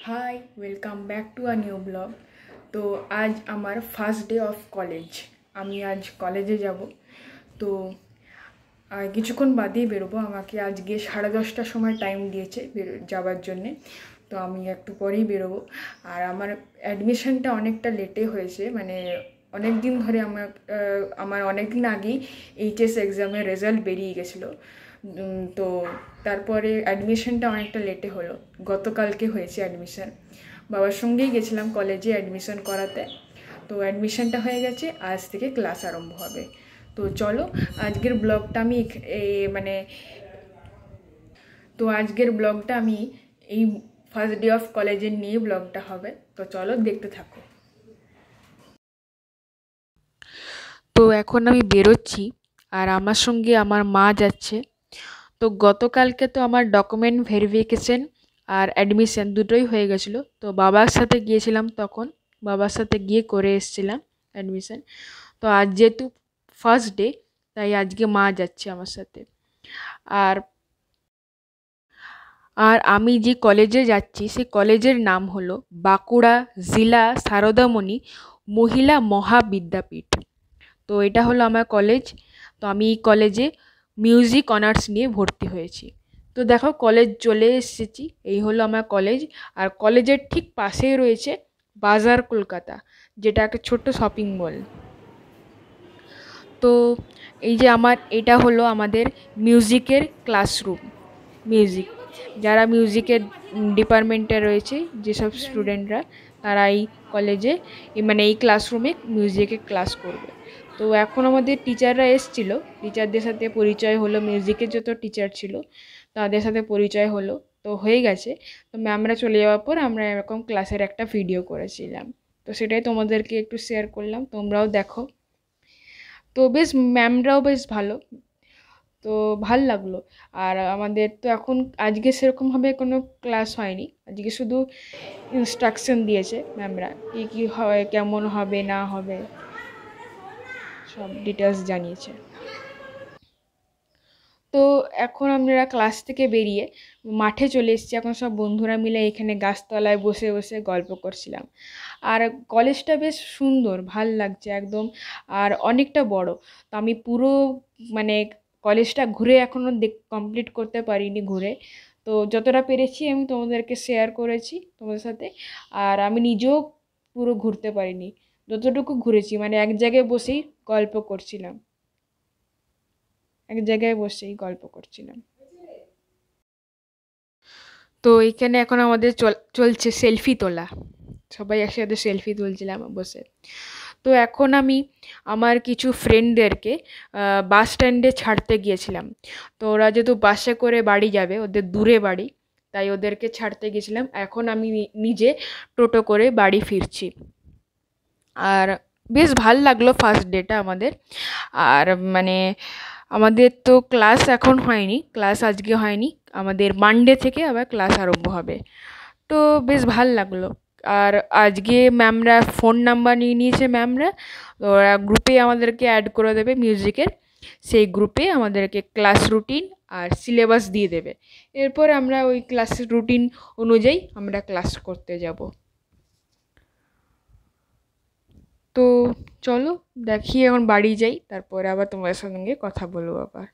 Hi welcome back to a new blog. তো আজ আমার ফার্স্ট ডে অফ কলেজ। আমি আজ কলেজে যাব। তো কিছুক্ষণ বাদেই বেরোবো। আমাকে আজকে 10:30টার সময় টাইম দিয়েছে যাওয়ার জন্যে। তো আমি একটু পরেই বেরোবো। আর আমার অ্যাডমিশনটা অনেকটা লেটে হয়েছে, মানে অনেক দিন ধরে আমার অনেক দিন আগেই এইচএস এক্সামের রেজাল্ট বেরিয়ে গেছিলো। তো তারপরে অ্যাডমিশনটা অনেকটা লেটে হলো। গতকালকে হয়েছে অ্যাডমিশন। বাবার সঙ্গেই গেছিলাম কলেজে অ্যাডমিশন করাতে। তো অ্যাডমিশনটা হয়ে গেছে, আজ থেকে ক্লাস আরম্ভ হবে। তো চলো আজকের ব্লগটা আমি মানে আজকের ব্লগটা আমি এই ফার্স্ট ডে অফ কলেজের নিয়ে ব্লগটা হবে। তো চলো দেখতে থাকো। তো এখন আমি বেরোচ্ছি, আর আমার সঙ্গে আমার মা যাচ্ছে। তো গতকালকে তো আমার ডকুমেন্ট ভেরিফিকেশন আর অ্যাডমিশন দুটোই হয়ে গেছিলো। তো বাবার সাথে গিয়েছিলাম, তখন বাবার সাথে গিয়ে করে এসেছিলাম অ্যাডমিশন। তো আজ যেহেতু ফার্স্ট ডে, তাই আজকে মা যাচ্ছে আমার সাথে। আর আর আমি যে কলেজে যাচ্ছি সেই কলেজের নাম হলো বাঁকুড়া জেলা সারদামণি মহিলা মহাবিদ্যাপীঠ। তো এটা হলো আমার কলেজ। তো আমি এই কলেজে মিউজিক অনার্স নিয়ে ভর্তি হয়েছি। তো দেখো কলেজ চলে এসেছি, এই হলো আমার কলেজ। আর কলেজের ঠিক পাশেই রয়েছে বাজার কলকাতা, যেটা একটা ছোট্ট শপিং মল। তো এই যে এটা হলো আমাদের মিউজিকের ক্লাসরুম। মিউজিক, যারা মিউজিকের ডিপার্টমেন্টে রয়েছে যেসব স্টুডেন্টরা, তারা এই কলেজে মানে এই ক্লাসরুমে মিউজিকের ক্লাস করবে। তো এখন আমাদের টিচাররা এসেছিলো, টিচারদের সাথে পরিচয় হলো, মিউজিকের যত টিচার ছিল তাদের সাথে পরিচয় হলো। তো হয়ে গেছে। তো ম্যামরা চলে যাওয়ার পর আমরা এরকম ক্লাসের একটা ভিডিও করেছিলাম। তো সেটাই তোমাদেরকে একটু শেয়ার করলাম, তোমরাও দেখো। তো বেশ ম্যামরাও বেশ ভালো, তো ভাল লাগলো। আর আমাদের তো এখন আজকে সেরকমভাবে কোনো ক্লাস হয়নি, আজকে শুধু ইনস্ট্রাকশন দিয়েছে ম্যামরা, কী কী হয়, কেমন হবে না হবে, সব ডিটেলস জানিয়েছে। তো এখন আমরা ক্লাস থেকে বেরিয়ে মাঠে চলে এসেছি। এখন সব বন্ধুরা মিলে এখানে গাছতলায় বসে বসে গল্প করছিলাম। আর কলেজটা বেশ সুন্দর, ভাল লাগছে একদম, আর অনেকটা বড়। তো আমি পুরো মানে কলেজটা ঘুরে এখনও কমপ্লিট করতে পারিনি ঘুরে। তো যতটা পেরেছি আমি তোমাদেরকে শেয়ার করেছি তোমাদের সাথে। আর আমি নিজেও পুরো ঘুরতে পারিনি, যতটুকু ঘুরেছি মানে এক জায়গায় বসেই গল্প করছিলাম, এক জায়গায় বসেই গল্প করছিলাম। তো এইখানে এখন আমাদের চলছে সেলফি তোলা, সবাই একসাথে সেলফি তুলছিলাম বসে। তো এখন আমি আমার কিছু ফ্রেন্ডদেরকে বাস স্ট্যান্ডে ছাড়তে গিয়েছিলাম। তো ওরা যেহেতু বাসে করে বাড়ি যাবে, ওদের দূরে বাড়ি, তাই ওদেরকে ছাড়তে গেছিলাম। এখন আমি নিজে টোটো করে বাড়ি ফিরছি। আর বেশ ভাল লাগলো ফার্স্ট ডেটা আমাদের। আর মানে আমাদের তো ক্লাস এখন হয়নি, ক্লাস আজকে হয়নি, আমাদের মানডে থেকে আবার ক্লাস আরম্ভ হবে। তো বেশ ভাল লাগলো। আর আজকে ম্যামরা ফোন নাম্বার নিয়ে নিয়েছে ম্যামরা, ওরা গ্রুপে আমাদেরকে অ্যাড করে দেবে মিউজিকের। সেই গ্রুপে আমাদেরকে ক্লাস রুটিন আর সিলেবাস দিয়ে দেবে। এরপর আমরা ওই ক্লাস রুটিন অনুযায়ী আমরা ক্লাস করতে যাব। তো চলো দেখি এখন বাড়ি যাই, তারপরে আবার তোমার সঙ্গে কথা বলবো আবার।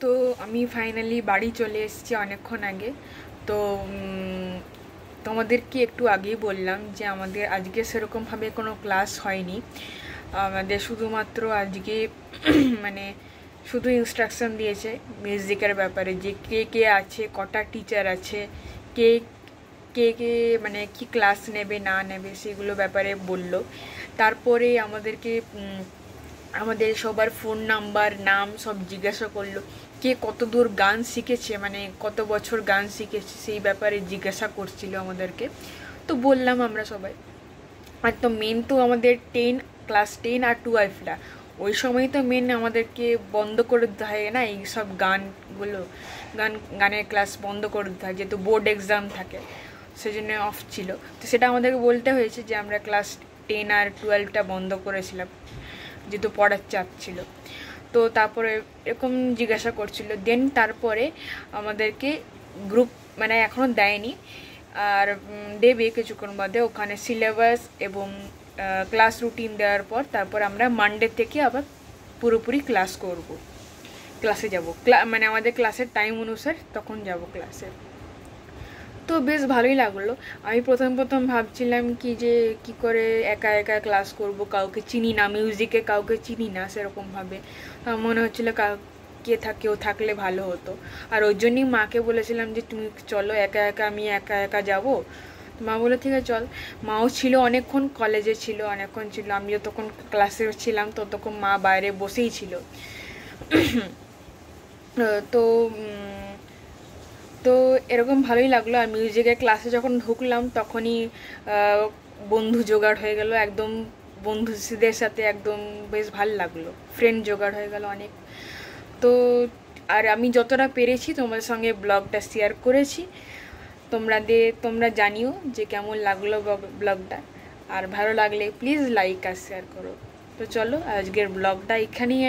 তো আমি ফাইনালি বাড়ি চলে এসেছি অনেকক্ষণ আগে। তো তোমাদেরকে একটু আগেই বললাম যে আমাদের আজকে সেরকমভাবে কোনো ক্লাস হয়নি। আমাদের শুধুমাত্র আজকে মানে শুধু ইনস্ট্রাকশন দিয়েছে মিউজিকের ব্যাপারে, যে কে কে আছে, কটা টিচার আছে, কে কে কে মানে কি ক্লাস নেবে না নেবে সেগুলো ব্যাপারে বলল। তারপরে আমাদেরকে আমাদের সবার ফোন নাম্বার নাম সব জিজ্ঞাসা করলো, কে কত দূর গান শিখেছে, মানে কত বছর গান শিখেছে সেই ব্যাপারে জিজ্ঞাসা করছিল আমাদেরকে। তো বললাম আমরা সবাই। আর তো মেন তো আমাদের ক্লাস 10 আর 12টা, ওই সময় তো মেন আমাদেরকে বন্ধ করে দিতে হয় না এই সব গানগুলো, গানের ক্লাস বন্ধ করে দিতে হয় যেহেতু বোর্ড এক্সাম থাকে, সেজন্য অফ ছিল। তো সেটা আমাদেরকে বলতে হয়েছে যে আমরা ক্লাস 10 আর 12টা বন্ধ করেছিলাম যেহেতু পড়ার চাপ ছিল। তো তারপরে এরকম জিজ্ঞাসা করছিল। দেন তারপরে আমাদেরকে গ্রুপ মানে এখনও দেয়নি, আর দেবে কিছুক্ষণ বাদে, ওখানে সিলেবাস এবং ক্লাস রুটিন দেওয়ার পর তারপর আমরা মানডে থেকে আবার পুরোপুরি ক্লাসে যাব, মানে আমাদের ক্লাসের টাইম অনুসার তখন যাব ক্লাসে। তো বেশ ভালোই লাগলো। আমি প্রথম ভাবছিলাম কি যে কি করে একা একা ক্লাস করব, কাউকে চিনি না, মিউজিকে কাউকে চিনি না সেরকমভাবে। মনে হচ্ছিলো কেউ থাকলে ভালো হতো। আর ওই জন্যই মাকে বলেছিলাম যে তুমি চলো আমি একা একা যাবো। মা বলে ঠিক আছে চল। মাও ছিল অনেকক্ষণ, কলেজে ছিল অনেকক্ষণ ছিল, আমি যতক্ষণ ক্লাসে ছিলাম ততক্ষণ মা বাইরে বসেই ছিল। তো তো এরকম ভালোই লাগলো। আর মিউজিকের ক্লাসে যখন ঢুকলাম তখনই বন্ধু জোগাড় হয়ে গেল, একদম বন্ধুদের সাথে একদম বেশ ভালো লাগলো, ফ্রেন্ড জোগাড় হয়ে গেল অনেক। তো আর আমি যতটা পেরেছি তোমাদের সঙ্গে ব্লগটা শেয়ার করেছি, তোমরা জানিও যে কেমন লাগলো ব্লগটা। আর ভালো লাগলে প্লিজ লাইক আর শেয়ার করো। তো চলো আজকের ব্লগটা এখানেই